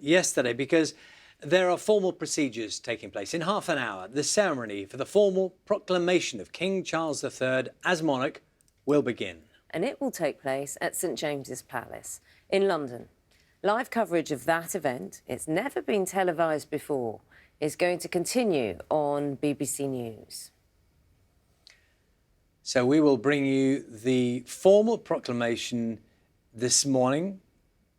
yesterday because there are formal procedures taking place. In half an hour, the ceremony for the formal proclamation of King Charles III as monarch will begin. And it will take place at St James's Palace in London. Live coverage of that event, it's never been televised before, is going to continue on BBC News. So we will bring you the formal proclamation this morning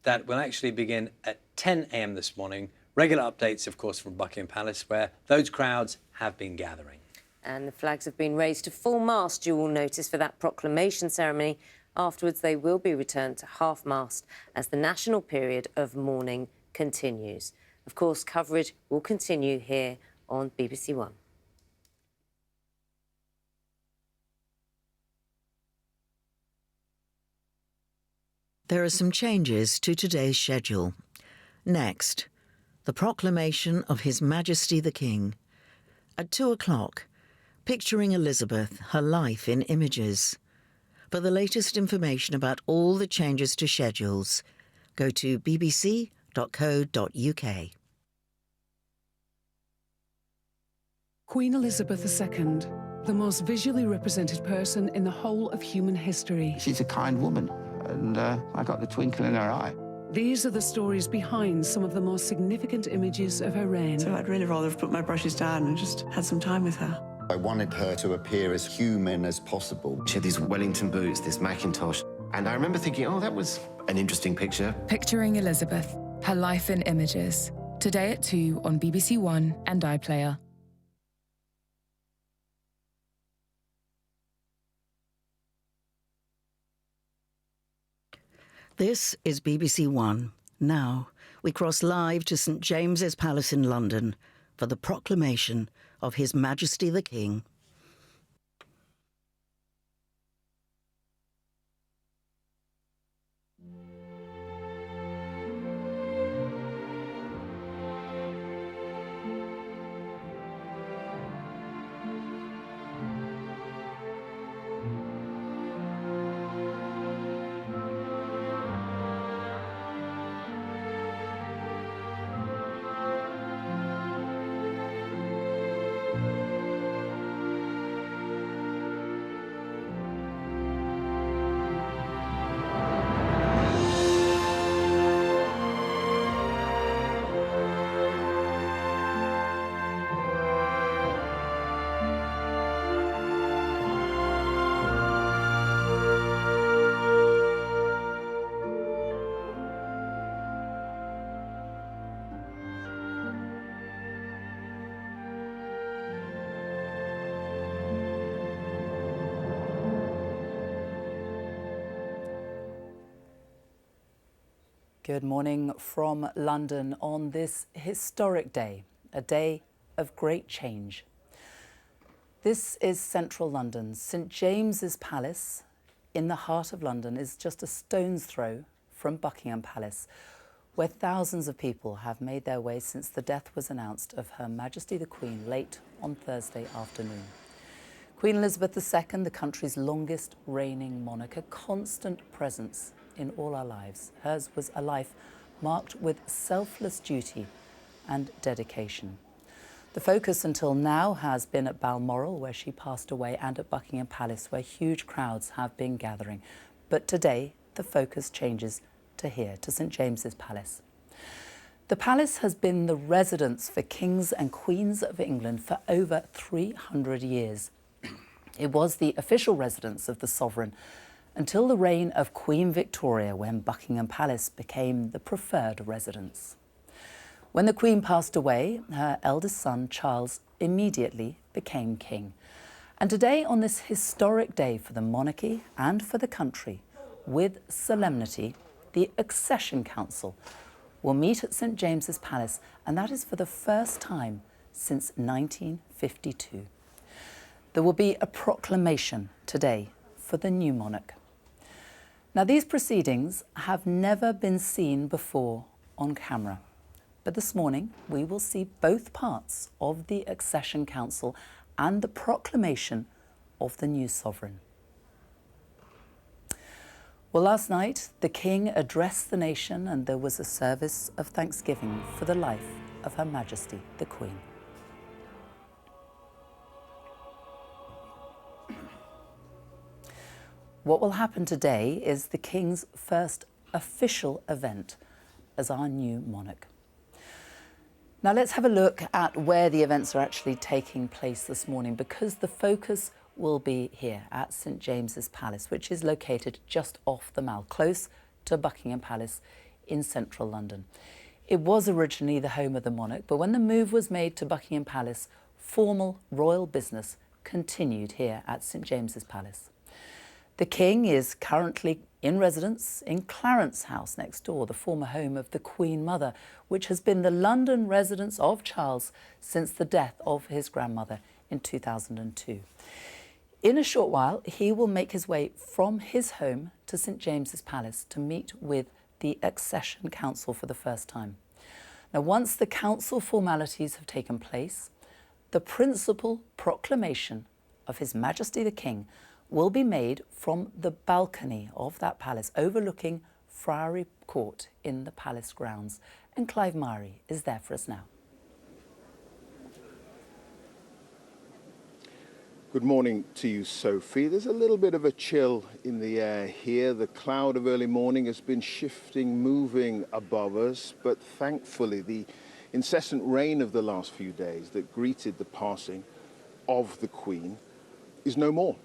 that will actually begin at 10 a.m. this morning. Regular updates, of course, from Buckingham Palace, where those crowds have been gathering. And the flags have been raised to full mast, you will notice, for that proclamation ceremony. Afterwards, they will be returned to half-mast as the national period of mourning continues. Of course, coverage will continue here on BBC One. There are some changes to today's schedule. Next, the proclamation of His Majesty the King. At 2 o'clock, picturing Elizabeth, her life in images. For the latest information about all the changes to schedules, go to bbc.co.uk. Queen Elizabeth II, the most visually represented person in the whole of human history. She's a kind woman, and I got the twinkle in her eye. These are the stories behind some of the most significant images of her reign. So I'd really rather have put my brushes down and just had some time with her. I wanted her to appear as human as possible. She had these Wellington boots, this Macintosh, and I remember thinking, oh, that was an interesting picture. Picturing Elizabeth, her life in images. Today at 2 on BBC One and iPlayer. This is BBC One. Now, we cross live to St James's Palace in London for the proclamation of His Majesty the King. Good morning from London on this historic day, a day of great change. This is central London. St James's Palace in the heart of London is just a stone's throw from Buckingham Palace, where thousands of people have made their way since the death was announced of Her Majesty the Queen late on Thursday afternoon. Queen Elizabeth II, the country's longest reigning monarch, a constant presence in all our lives. Hers was a life marked with selfless duty and dedication. The focus until now has been at Balmoral, where she passed away, and at Buckingham Palace, where huge crowds have been gathering. But today, the focus changes to here, to St James's Palace. The palace has been the residence for kings and queens of England for over 300 years. It was the official residence of the sovereign until the reign of Queen Victoria, when Buckingham Palace became the preferred residence. When the Queen passed away, her eldest son, Charles, immediately became king. And today, on this historic day for the monarchy and for the country, with solemnity, the Accession Council will meet at St James's Palace, and that is for the first time since 1952. There will be a proclamation today for the new monarch. Now, these proceedings have never been seen before on camera, but this morning we will see both parts of the Accession Council and the proclamation of the new sovereign. Well, Well, last night, the King addressed the nation and there was a service of thanksgiving for the life of Her Majesty, the Queen. What will happen today is the King's first official event as our new monarch. Now let's have a look at where the events are actually taking place this morning, because the focus will be here at St James's Palace, which is located just off the Mall, close to Buckingham Palace in central London. It was originally the home of the monarch, but when the move was made to Buckingham Palace, formal royal business continued here at St James's Palace. The King is currently in residence in Clarence House next door, the former home of the Queen Mother, which has been the London residence of Charles since the death of his grandmother in 2002. In a short while, he will make his way from his home to St James's Palace to meet with the Accession Council for the first time. Now, once the council formalities have taken place, the principal proclamation of His Majesty the King will be made from the balcony of that palace overlooking Friary Court in the palace grounds. And Clive Murray is there for us now. Good morning to you, Sophie. There's a little bit of a chill in the air here. The cloud of early morning has been shifting, moving above us, but thankfully the incessant rain of the last few days that greeted the passing of the Queen is no more.